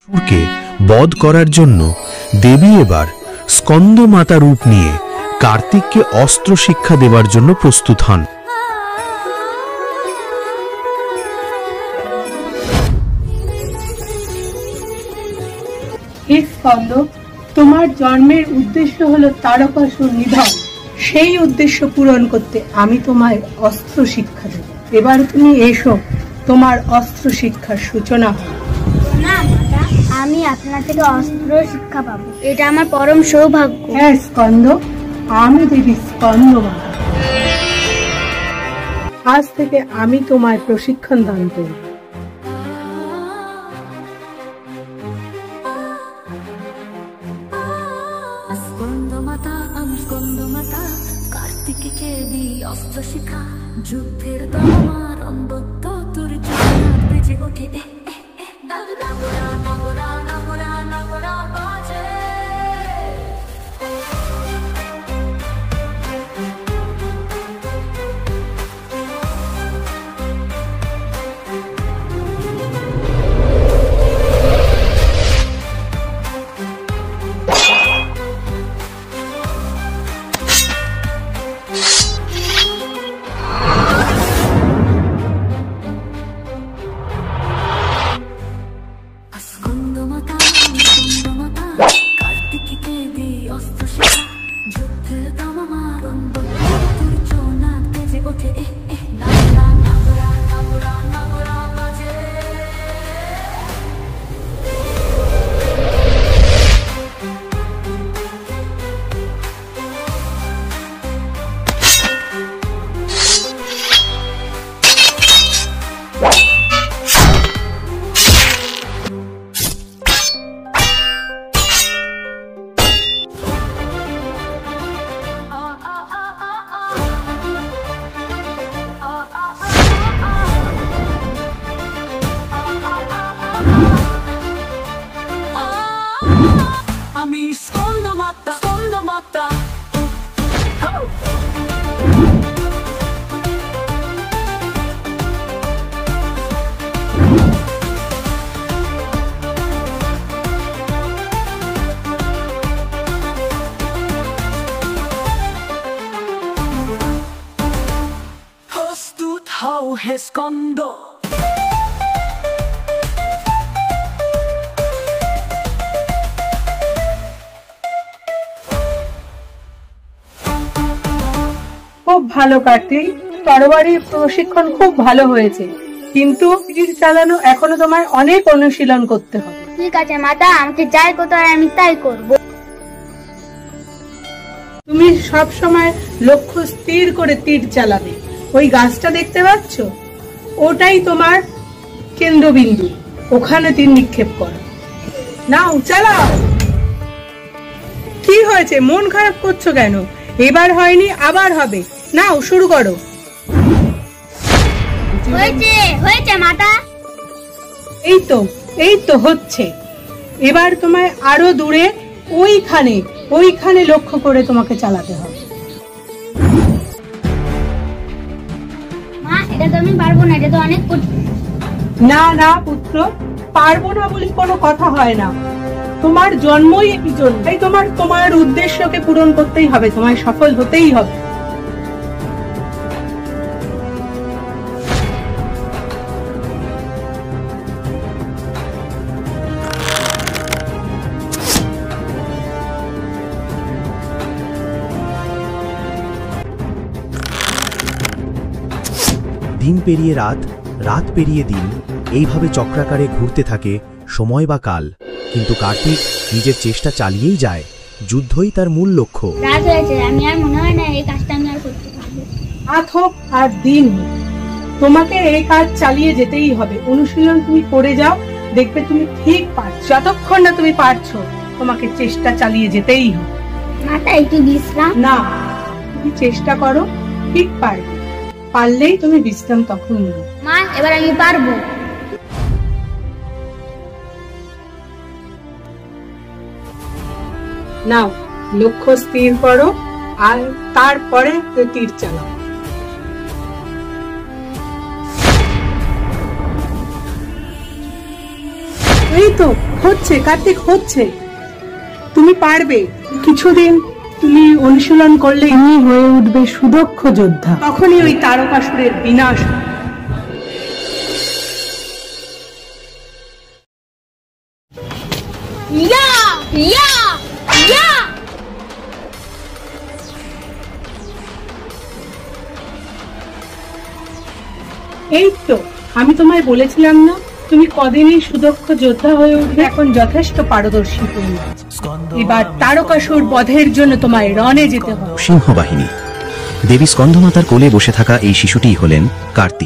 কে বধ করার জন্য দেবী এবার স্কন্দ মাতা রূপ নিয়ে কার্তিককে অস্ত্র শিক্ষা দেবার জন্য প্রস্তুত হন। হে স্কন্দ, তোমার জন্মের উদ্দেশ্য হলো তারকাসুর নিধন। সেই উদ্দেশ্য পূরণ করতে আমি তোমায় অস্ত্র শিক্ষা দেব। এবার তুমি এসো, তোমার অস্ত্র শিক্ষার সূচনা হবে। না মাতা, আমি আপনার থেকে অস্ত্র শিক্ষা পাবো, এটা আমার পরম সৌভাগ্য। হ্যাঁ স্কন্দ, আমি দেবী স্কন্দ মাতা। আজ থেকে আমি তোমায় প্রশিক্ষণ দান করব। কার্তিককে দি অস্ত্র শিখা, যুদ্ধের তোমার অন্ধত্ব তোর জগৎ বেজে ওঠে, নগরা নগরা নগরা নগরা বাজে। আমি স্কন্দ মাতা, স্কন্দ মাতা। প্রস্তুত হও হে স্কন্দ। খুব ভালো কার্তিক, তরবারির প্রশিক্ষণ খুব ভালো হয়েছে, কিন্তু তীর চালানো এখনো তোমায় অনেক অনুশীলন করতে হবে। ঠিক আছে মাতা, আমাকে যাই করতে হয় আমি তাই করব। তুমি সব সময় লক্ষ্য স্থির করে তীর চালাবে। ওই গাছটা দেখতে পাচ্ছ, ওটাই তোমার কেন্দ্রবিন্দু, ওখানে তীর নিক্ষেপ করো। নাও চালাও। কি হয়েছে, মন খারাপ করছো কেন? এবার হয়নি, আবার হবে। নাও শুরু করো। হয়েছে হয়েছে মাতা। এই তো হচ্ছে। এবার তোমায় আরো দূরে ওইখানে লক্ষ্য করে তোমাকে চালাতে হবে। মা, এটা তো আমি পারবো না, এটা তো অনেক কঠিন। না না পুত্র, পারবো না বলে কোনো কথা হয় না। তোমার জন্মই এই জন্য, তাই তোমার উদ্দেশ্যকে পূরণ করতেই হবে, তোমায় সফল হতেই হবে। দিন পেরিয়ে রাত, রাত পেরিয়ে দিন, এইভাবে চক্রাকারে ঘুরতে থাকে সময় বা কাল। কিন্তু কার্তিক নিজের চেষ্টা চালিয়েই যায়, যুদ্ধই তার মূল লক্ষ্য। রাত হয়েছে, আমি আর মনে হয় না এই কাজটা আমি আর করতে পারবো। রাত হোক আর দিন হোক, তোমাকে এই কাজ চালিয়ে যেতেই হবে। অনুশীলন তুমি করে যাও, দেখবে তুমি ঠিক পারছো। যতক্ষণ না তুমি পারছো, তোমাকে চেষ্টা চালিয়ে যেতেই হবে। মাতা, একটু বিশ্রাম। না, তুমি চেষ্টা করো, ঠিক পারবে। পারলেই তুমি বিশ্রাম তখন নেবে। মা, এবার আমি পারবো। নাও, লক্ষ্য স্থির করো আর তারপরে তীর চালাও। এই তো হচ্ছে কার্তিক, হচ্ছে। তুমি পারবে। কিছুদিন তুমি অনুশীলন করলে তুমি হয়ে উঠবে সুদক্ষ যোদ্ধা। তখনই ওই তারকাসুরের বিনাশ। ইয়া ইয়া ইয়া এই তো আমি তোমায় বলেছিলাম না, তুমি কদিনই সুদক্ষ যোদ্ধা হয়ে উঠবে। এখন যথেষ্ট পারদর্শী তুমি। এবার তারকাসুর বধের জন্য তোমায় রণে যেতে হবে। সিংহবাহিনী। দেবী স্কন্দমাতার কোলে বসে থাকা এই শিশুটিই হলেন কার্তিক।